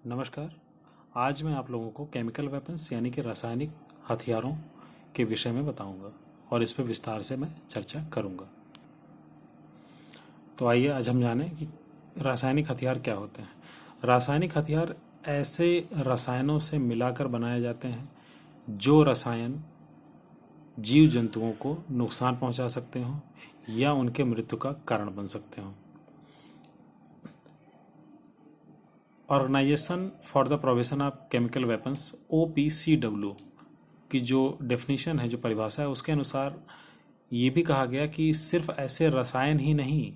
नमस्कार। आज मैं आप लोगों को केमिकल वेपन्स यानी कि रासायनिक हथियारों के विषय में बताऊंगा और इस पर विस्तार से मैं चर्चा करूंगा। तो आइए आज हम जानें कि रासायनिक हथियार क्या होते हैं। रासायनिक हथियार ऐसे रसायनों से मिलाकर बनाए जाते हैं जो रसायन जीव जंतुओं को नुकसान पहुंचा सकते हों या उनके मृत्यु का कारण बन सकते हों। Organisation for the provision of chemical weapons OPCW की जो डेफिनेशन है, जो परिभाषा है, उसके अनुसार ये भी कहा गया कि सिर्फ ऐसे रसायन ही नहीं,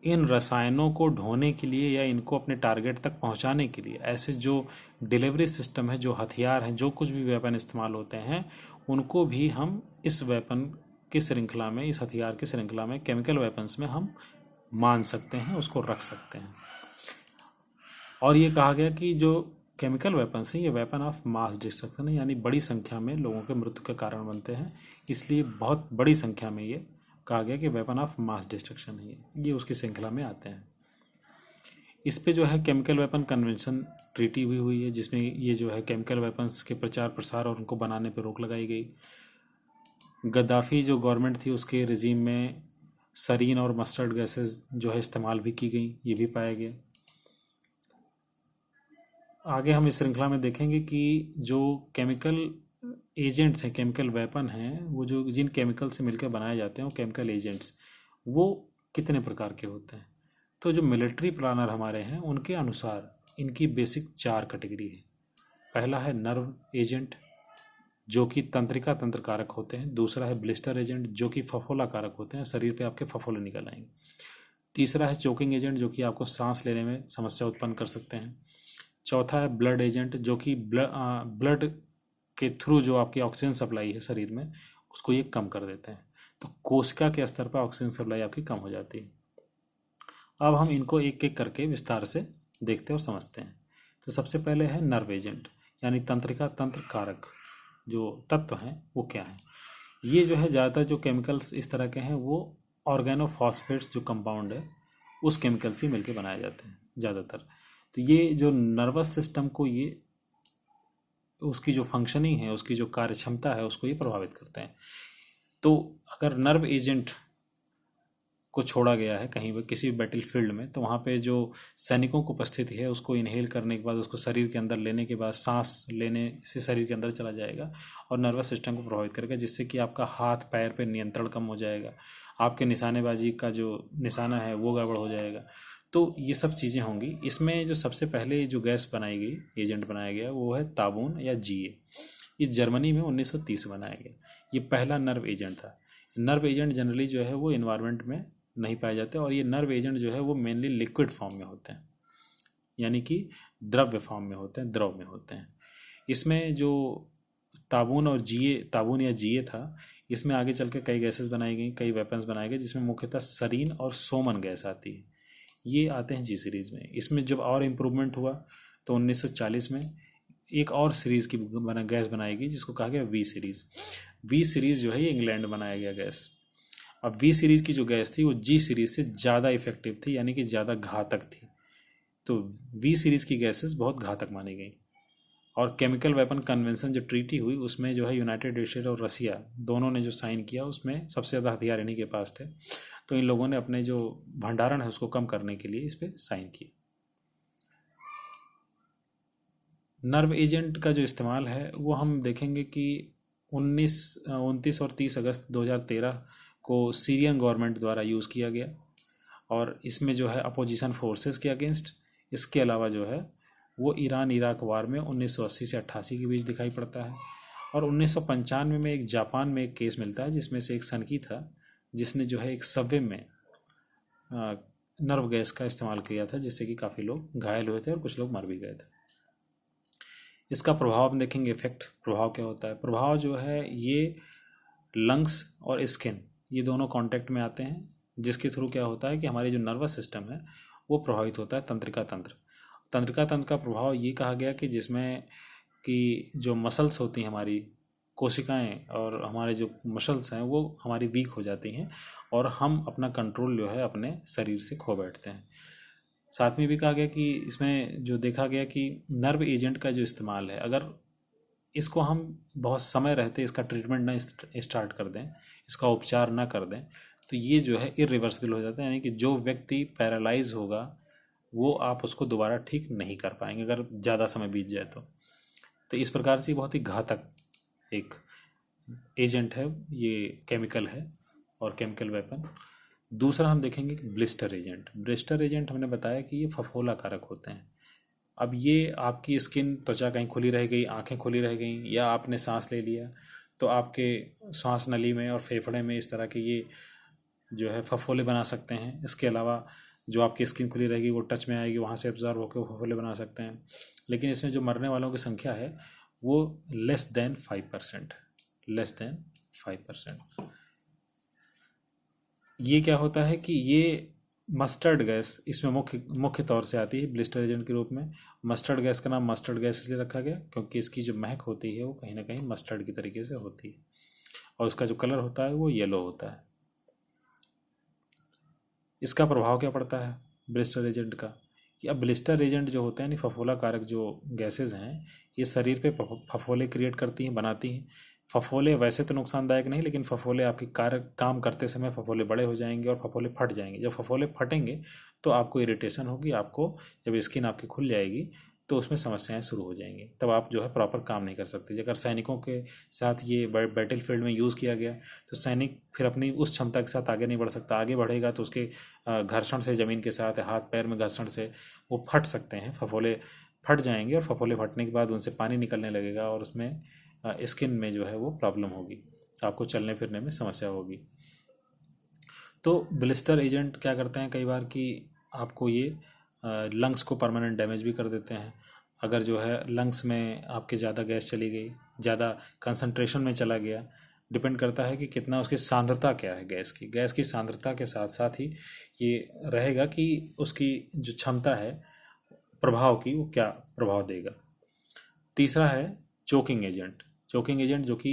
इन रसायनों को ढोने के लिए या इनको अपने टारगेट तक पहुंचाने के लिए ऐसे जो डिलीवरी सिस्टम है, जो हथियार हैं, जो कुछ भी वेपन इस्तेमाल होते हैं, उनको भी हम इस वेपन की श्रृंखला में, इस हथियार की श्रृंखला में, केमिकल वेपन्स में हम मान सकते हैं, उसको रख सकते हैं। और ये कहा गया कि जो केमिकल वेपन्स हैं ये वेपन ऑफ मास डिस्ट्रक्शन है, यानी बड़ी संख्या में लोगों के मृत्यु का कारण बनते हैं, इसलिए बहुत बड़ी संख्या में ये कहा गया कि वेपन ऑफ मास डिस्ट्रक्शन है, ये उसकी श्रृंखला में आते हैं। इस पे जो है केमिकल वेपन कन्वेंशन ट्रीटी भी हुई है, जिसमें ये जो है केमिकल वेपन्स के प्रचार प्रसार और उनको बनाने पर रोक लगाई गई। गद्दाफी जो गवर्नमेंट थी उसके रिजीम में सरीन और मस्टर्ड गैसेस जो है इस्तेमाल भी की गई, ये भी पाया गया। आगे हम इस श्रृंखला में देखेंगे कि जो केमिकल एजेंट्स हैं, केमिकल वेपन हैं, वो जो जिन केमिकल से मिलकर बनाए जाते हैं वो केमिकल एजेंट्स, वो कितने प्रकार के होते हैं। तो जो मिलिट्री प्लानर हमारे हैं उनके अनुसार इनकी बेसिक 4 कैटेगरी है। पहला है नर्व एजेंट जो कि तंत्रिका तंत्र कारक होते हैं। दूसरा है ब्लिस्टर एजेंट जो कि फफोला कारक होते हैं, शरीर पे आपके फफोले निकल आएंगे। तीसरा है चोकिंग एजेंट जो कि आपको सांस लेने में समस्या उत्पन्न कर सकते हैं। चौथा है ब्लड एजेंट जो कि ब्लड के थ्रू जो आपकी ऑक्सीजन सप्लाई है शरीर में उसको ये कम कर देते हैं, तो कोशिका के स्तर पर ऑक्सीजन सप्लाई आपकी कम हो जाती है। अब हम इनको एक एक करके विस्तार से देखते और समझते हैं। तो सबसे पहले है नर्व एजेंट यानी तंत्रिका तंत्र कारक। जो तत्व हैं वो क्या है, ये जो है ज़्यादातर जो केमिकल्स इस तरह के हैं वो ऑर्गेनोफॉस्फेट्स जो कंपाउंड है उस केमिकल से मिलके बनाए जाते हैं ज़्यादातर। तो ये जो नर्वस सिस्टम को, ये उसकी जो फंक्शनिंग है, उसकी जो कार्य क्षमता है, उसको ये प्रभावित करते हैं। तो अगर नर्व एजेंट को छोड़ा गया है कहीं पर किसी बैटल फील्ड में, तो वहाँ पे जो सैनिकों को उपस्थिति है उसको इनहेल करने के बाद, उसको शरीर के अंदर लेने के बाद, सांस लेने से शरीर के अंदर चला जाएगा और नर्वस सिस्टम को प्रभावित करेगा, जिससे कि आपका हाथ पैर पे नियंत्रण कम हो जाएगा, आपके निशानेबाजी का जो निशाना है वो गड़बड़ हो जाएगा। तो ये सब चीज़ें होंगी। इसमें जो सबसे पहले जो गैस बनाई गई, एजेंट बनाया गया, वो है ताबून या GA। ये जर्मनी में 1930 बनाया गया। ये पहला नर्व एजेंट था। नर्व एजेंट जनरली जो है वो इन्वायरमेंट में नहीं पाए जाते और ये नर्व एजेंट जो है वो मेनली लिक्विड फॉर्म में होते हैं, यानी कि द्रव्य फॉर्म में होते हैं, द्रव में होते हैं। इसमें जो ताबून और GA, ताबून या GA था, इसमें आगे चल के कई गैसेस बनाई गई, कई वेपन्स बनाए गए, जिसमें मुख्यतः सरीन और सोमन गैस आती है। ये आते हैं G सीरीज़ में। इसमें जब और इम्प्रूवमेंट हुआ तो 1940 में एक और सीरीज़ की गैस बनाई गई जिसको कहा गया V सीरीज़। V सीरीज़ जो है ये इंग्लैंड बनाया गया गैस। अब V सीरीज़ की जो गैस थी वो G सीरीज़ से ज़्यादा इफेक्टिव थी, यानी कि ज़्यादा घातक थी। तो V सीरीज़ की गैसेस बहुत घातक मानी गई। और केमिकल वेपन कन्वेंशन जो ट्रीटी हुई उसमें जो है यूनाइटेड स्टेट और रसिया दोनों ने जो साइन किया, उसमें सबसे ज़्यादा हथियार इन्हीं के पास थे। तो इन लोगों ने अपने जो भंडारण है उसको कम करने के लिए इस पर साइन किए। नर्व एजेंट का जो इस्तेमाल है वो हम देखेंगे कि 29 और 30 अगस्त 2013 को सीरियन गवर्नमेंट द्वारा यूज़ किया गया और इसमें जो है अपोजिशन फोर्सेस के अगेंस्ट। इसके अलावा जो है वो ईरान इराक वार में 1980 से 88 के बीच दिखाई पड़ता है। और 1995 में एक जापान में एक केस मिलता है जिसमें से एक सनकी था जिसने जो है एक सबवे में नर्व गैस का इस्तेमाल किया था, जिससे कि काफ़ी लोग घायल हुए थे और कुछ लोग मर भी गए थे। इसका प्रभाव हम देखेंगे, इफेक्ट प्रभाव क्या होता है। प्रभाव जो है ये लंग्स और स्किन ये दोनों कांटेक्ट में आते हैं, जिसके थ्रू क्या होता है कि हमारी जो नर्वस सिस्टम है वो प्रभावित होता है। तंत्रिका तंत्र, तंत्रिका तंत्र का प्रभाव ये कहा गया कि जिसमें कि जो मसल्स होती हैं, हमारी कोशिकाएं और हमारे जो मसल्स हैं वो हमारी वीक हो जाती हैं और हम अपना कंट्रोल जो है अपने शरीर से खो बैठते हैं। साथ में भी कहा गया कि इसमें जो देखा गया कि नर्व एजेंट का जो इस्तेमाल है, अगर इसको हम बहुत समय रहते इसका ट्रीटमेंट ना स्टार्ट कर दें, इसका उपचार ना कर दें, तो ये जो है इरिवर्सिबल हो जाता है। यानी कि जो व्यक्ति पैरालाइज होगा वो आप उसको दोबारा ठीक नहीं कर पाएंगे अगर ज़्यादा समय बीत जाए तो इस प्रकार से बहुत ही घातक एक एजेंट है, ये केमिकल है और केमिकल वेपन। दूसरा हम देखेंगे कि ब्लिस्टर एजेंट। ब्लिस्टर एजेंट हमने बताया कि ये फफोला कारक होते हैं। अब ये आपकी स्किन, त्वचा कहीं खुली रह गई, आंखें खुली रह गई, या आपने सांस ले लिया तो आपके सांस नली में और फेफड़े में इस तरह के ये जो है फफोले बना सकते हैं। इसके अलावा जो आपकी स्किन खुली रहेगी वो टच में आएगी, वहाँ से एब्जॉर्ब होकर वो फफोले बना सकते हैं। लेकिन इसमें जो मरने वालों की संख्या है वो लेस देन 5%, लेस देन 5%। ये क्या होता है कि ये मस्टर्ड गैस इसमें मुख्य मुख्य तौर से आती है ब्लिस्टर एजेंट के रूप में। मस्टर्ड गैस का नाम मस्टर्ड गैस इसलिए रखा गया क्योंकि इसकी जो महक होती है वो कहीं ना कहीं मस्टर्ड की तरीके से होती है, और उसका जो कलर होता है वो येलो होता है। इसका प्रभाव क्या पड़ता है ब्लिस्टर एजेंट का, कि अब ब्लिस्टर एजेंट जो होते हैं यानी फफोला कारक जो गैसेज हैं, ये शरीर पे फफोले क्रिएट करती हैं, बनाती हैं। फफोले वैसे तो नुकसानदायक नहीं, लेकिन फफोले आपके कार्य काम करते समय फफोले बड़े हो जाएंगे और फफोले फट जाएंगे। जब फफोले फटेंगे तो आपको इरिटेशन होगी, आपको जब स्किन आपकी खुल जाएगी तो उसमें समस्याएं शुरू हो जाएंगी, तब आप जो है प्रॉपर काम नहीं कर सकते। अगर सैनिकों के साथ ये बैटल फील्ड में यूज़ किया गया तो सैनिक फिर अपनी उस क्षमता के साथ आगे नहीं बढ़ सकता। आगे बढ़ेगा तो उसके घर्षण से, ज़मीन के साथ हाथ पैर में घर्षण से वो फट सकते हैं, फफोले फट जाएंगे, और फफोले फटने के बाद उनसे पानी निकलने लगेगा और उसमें स्किन में जो है वो प्रॉब्लम होगी, आपको चलने फिरने में समस्या होगी। तो ब्लिस्टर एजेंट क्या करते हैं कई बार कि आपको ये लंग्स को परमानेंट डैमेज भी कर देते हैं। अगर जो है लंग्स में आपके ज़्यादा गैस चली गई, ज़्यादा कंसंट्रेशन में चला गया, डिपेंड करता है कि कितना उसकी सांद्रता क्या है गैस की सांद्रता के साथ साथ ही ये रहेगा कि उसकी जो क्षमता है प्रभाव की वो क्या प्रभाव देगा। तीसरा है चोकिंग एजेंट। चोकिंग एजेंट जो कि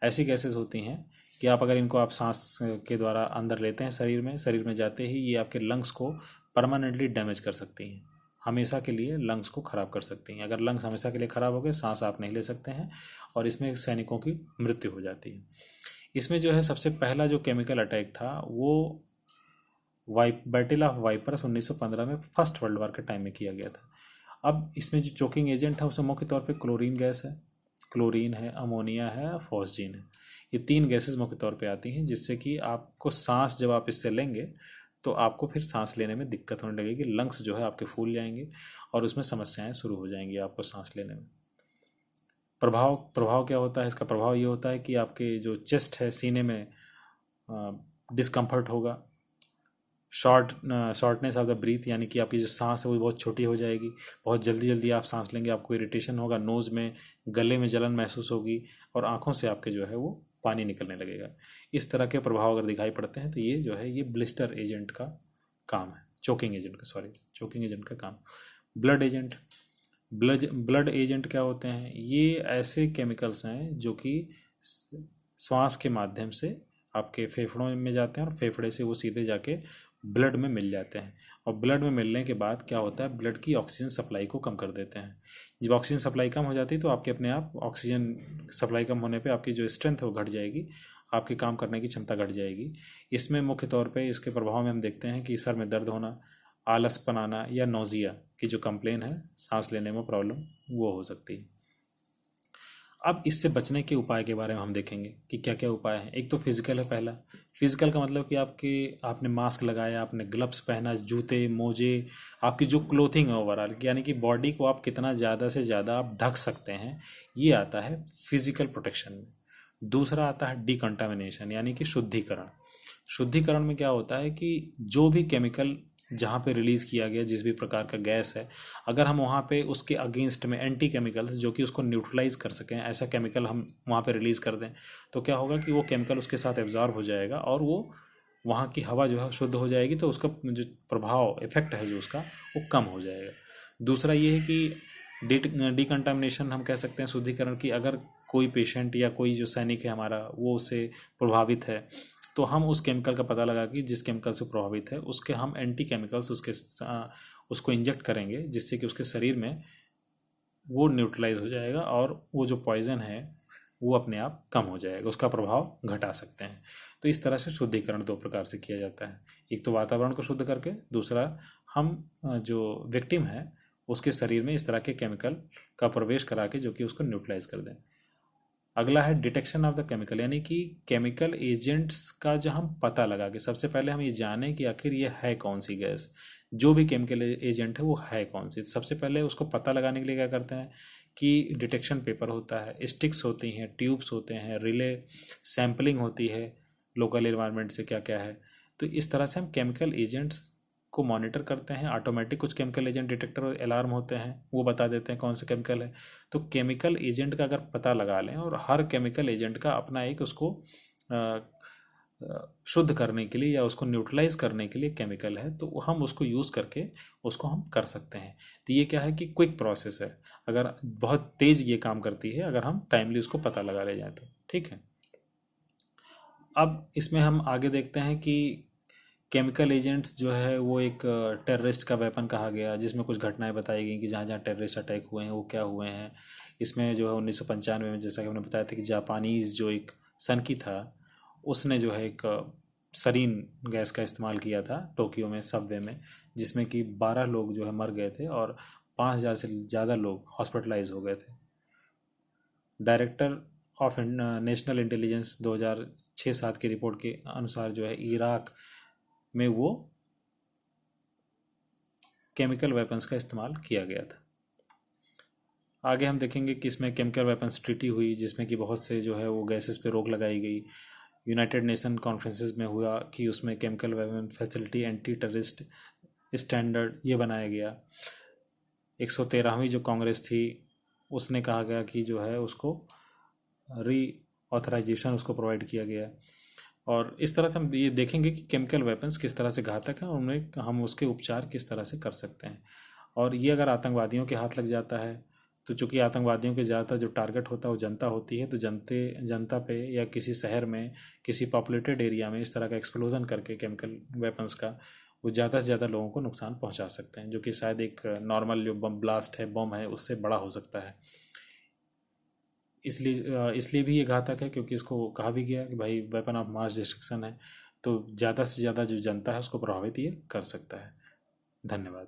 ऐसी गैसेस होती हैं कि आप अगर इनको आप सांस के द्वारा अंदर लेते हैं शरीर में जाते ही ये आपके लंग्स को परमानेंटली डैमेज कर सकती हैं, हमेशा के लिए लंग्स को ख़राब कर सकती हैं। अगर लंग्स हमेशा के लिए ख़राब हो गए, सांस आप नहीं ले सकते हैं और इसमें सैनिकों की मृत्यु हो जाती है। इसमें जो है सबसे पहला जो केमिकल अटैक था वो बैटल ऑफ वाइपर्स 1915 में फर्स्ट वर्ल्ड वॉर के टाइम में किया गया था। अब इसमें जो चोकिंग एजेंट है उसमें मुख्य तौर पे क्लोरीन गैस है, क्लोरीन है, अमोनिया है, फॉस्जीन है। ये तीन गैसेस मुख्य तौर पे आती हैं जिससे कि आपको सांस, जब आप इससे लेंगे तो आपको फिर सांस लेने में दिक्कत होने लगेगी, लंग्स जो है आपके फूल जाएंगे और उसमें समस्याएं शुरू हो जाएंगी आपको सांस लेने में। प्रभाव प्रभाव क्या होता है इसका? प्रभाव ये होता है कि आपके जो चेस्ट है, सीने में डिस्कम्फर्ट होगा, शॉर्टनेस ऑफ द ब्रीथ, यानी कि आपकी जो सांस है वो बहुत छोटी हो जाएगी, बहुत जल्दी जल्दी आप सांस लेंगे, आपको इरिटेशन होगा, नोज़ में, गले में जलन महसूस होगी और आंखों से आपके जो है वो पानी निकलने लगेगा। इस तरह के प्रभाव अगर दिखाई पड़ते हैं तो ये जो है ये ब्लिस्टर एजेंट का काम है, चोकिंग एजेंट का काम। Blood agent. ब्लड एजेंट क्या होते हैं? ये ऐसे केमिकल्स हैं जो कि श्वास के माध्यम से आपके फेफड़ों में जाते हैं और फेफड़े से वो सीधे जाके ब्लड में मिल जाते हैं, और ब्लड में मिलने के बाद क्या होता है, ब्लड की ऑक्सीजन सप्लाई को कम कर देते हैं। जब ऑक्सीजन सप्लाई कम हो जाती है तो आपके अपने आप ऑक्सीजन सप्लाई कम होने पे आपकी जो स्ट्रेंथ है वो घट जाएगी, आपकी काम करने की क्षमता घट जाएगी। इसमें मुख्य तौर पे इसके प्रभाव में हम देखते हैं कि सर में दर्द होना, आलसपन आना या नोजिया की जो कंप्लेन है, सांस लेने में प्रॉब्लम, वो हो सकती है। अब इससे बचने के उपाय के बारे में हम देखेंगे कि क्या क्या उपाय हैं। एक तो फिजिकल है। पहला फिजिकल का मतलब कि आपने मास्क लगाया, आपने ग्लव्स पहना, जूते, मोजे, आपकी जो क्लोथिंग है ओवरऑल, यानी कि बॉडी को आप कितना ज़्यादा से ज़्यादा आप ढक सकते हैं, ये आता है फिजिकल प्रोटेक्शन में। दूसरा आता है डिकंटामिनेशन, यानी कि शुद्धिकरण। शुद्धिकरण में क्या होता है कि जो भी केमिकल जहाँ पे रिलीज़ किया गया, जिस भी प्रकार का गैस है, अगर हम वहाँ पे उसके अगेंस्ट में एंटी केमिकल्स जो कि उसको न्यूट्रलाइज कर सकें, ऐसा केमिकल हम वहाँ पे रिलीज़ कर दें, तो क्या होगा कि वो केमिकल उसके साथ एब्जॉर्ब हो जाएगा और वो वहाँ की हवा जो है शुद्ध हो जाएगी, तो उसका जो प्रभाव, इफेक्ट है जो उसका, वो कम हो जाएगा। दूसरा ये है कि डिकंटामिनेशन हम कह सकते हैं शुद्धिकरण की। अगर कोई पेशेंट या कोई जो सैनिक है हमारा वो उससे प्रभावित है, तो हम उस केमिकल का पता लगा कि जिस केमिकल से प्रभावित है उसके हम एंटी केमिकल्स उसको इंजेक्ट करेंगे, जिससे कि उसके शरीर में वो न्यूट्रलाइज हो जाएगा और वो जो पॉइजन है वो अपने आप कम हो जाएगा, उसका प्रभाव घटा सकते हैं। तो इस तरह से शुद्धिकरण दो प्रकार से किया जाता है। एक तो वातावरण को शुद्ध करके, दूसरा हम जो विक्टिम है उसके शरीर में इस तरह के केमिकल का प्रवेश करा के जो कि उसको न्यूट्रलाइज कर दें। अगला है डिटेक्शन ऑफ द केमिकल, यानी कि केमिकल एजेंट्स का जो हम पता लगा के, सबसे पहले हम ये जानें कि आखिर ये है कौन सी गैस, जो भी केमिकल एजेंट है वो है कौन सी। सबसे पहले उसको पता लगाने के लिए क्या करते हैं कि डिटेक्शन पेपर होता है, स्टिक्स होती हैं, ट्यूब्स होते हैं, रिले, सैम्पलिंग होती है लोकल इन्वायरमेंट से क्या क्या है। तो इस तरह से हम केमिकल एजेंट्स को मॉनिटर करते हैं। ऑटोमेटिक कुछ केमिकल एजेंट डिटेक्टर और अलार्म होते हैं, वो बता देते हैं कौन से केमिकल है। तो केमिकल एजेंट का अगर पता लगा लें, और हर केमिकल एजेंट का अपना एक उसको शुद्ध करने के लिए या उसको न्यूट्रलाइज करने के लिए केमिकल है, तो हम उसको यूज़ करके उसको हम कर सकते हैं। तो ये क्या है कि क्विक प्रोसेस है, अगर बहुत तेज़ ये काम करती है अगर हम टाइमली उसको पता लगा ले जाए तो। ठीक है, अब इसमें हम आगे देखते हैं कि केमिकल एजेंट्स जो है वो एक टेररिस्ट का वेपन कहा गया, जिसमें कुछ घटनाएं बताई गई कि जहाँ जहाँ टेररिस्ट अटैक हुए हैं वो क्या हुए हैं। इसमें जो है 1995 में, जैसा कि हमने बताया था, कि जापानीज़ जो एक सनकी था उसने जो है एक सरीन गैस का इस्तेमाल किया था टोक्यो में सबवे में, जिसमें कि 12 लोग जो है मर गए थे और 5,000 से ज़्यादा लोग हॉस्पिटलाइज हो गए थे। डायरेक्टर ऑफ नेशनल इंटेलिजेंस 2006-7 की रिपोर्ट के अनुसार जो है इराक में वो केमिकल वेपन्स का इस्तेमाल किया गया था। आगे हम देखेंगे कि इसमें केमिकल वेपन्स ट्रीटी हुई, जिसमें कि बहुत से जो है वो गैसेस पे रोक लगाई गई। यूनाइटेड नेशन कॉन्फ्रेंसेस में हुआ कि उसमें chemical weapon facility, anti terrorist standard ये बनाया गया। 113वीं जो कांग्रेस थी उसने कहा गया कि जो है उसको री ऑथराइजेशन उसको प्रोवाइड किया गया। और इस तरह से हम ये देखेंगे कि केमिकल वेपन्स किस तरह से घातक हैं और उन्हें हम उसके उपचार किस तरह से कर सकते हैं। और ये अगर आतंकवादियों के हाथ लग जाता है, तो चूंकि आतंकवादियों के ज़्यादातर जो टारगेट होता है वो जनता होती है, तो जनता पे या किसी शहर में, किसी पॉपुलेटेड एरिया में इस तरह का एक्सप्लोजन करके केमिकल वेपन्स का वो ज़्यादा से ज़्यादा लोगों को नुकसान पहुंचा सकते हैं, जो कि शायद एक नॉर्मल जो बम ब्लास्ट है, बम है, उससे बड़ा हो सकता है। इसलिए भी ये घातक है क्योंकि इसको कहा भी गया कि भाई वेपन ऑफ मास डिस्ट्रक्शन है, तो ज़्यादा से ज़्यादा जो जनता है उसको प्रभावित ये कर सकता है। धन्यवाद।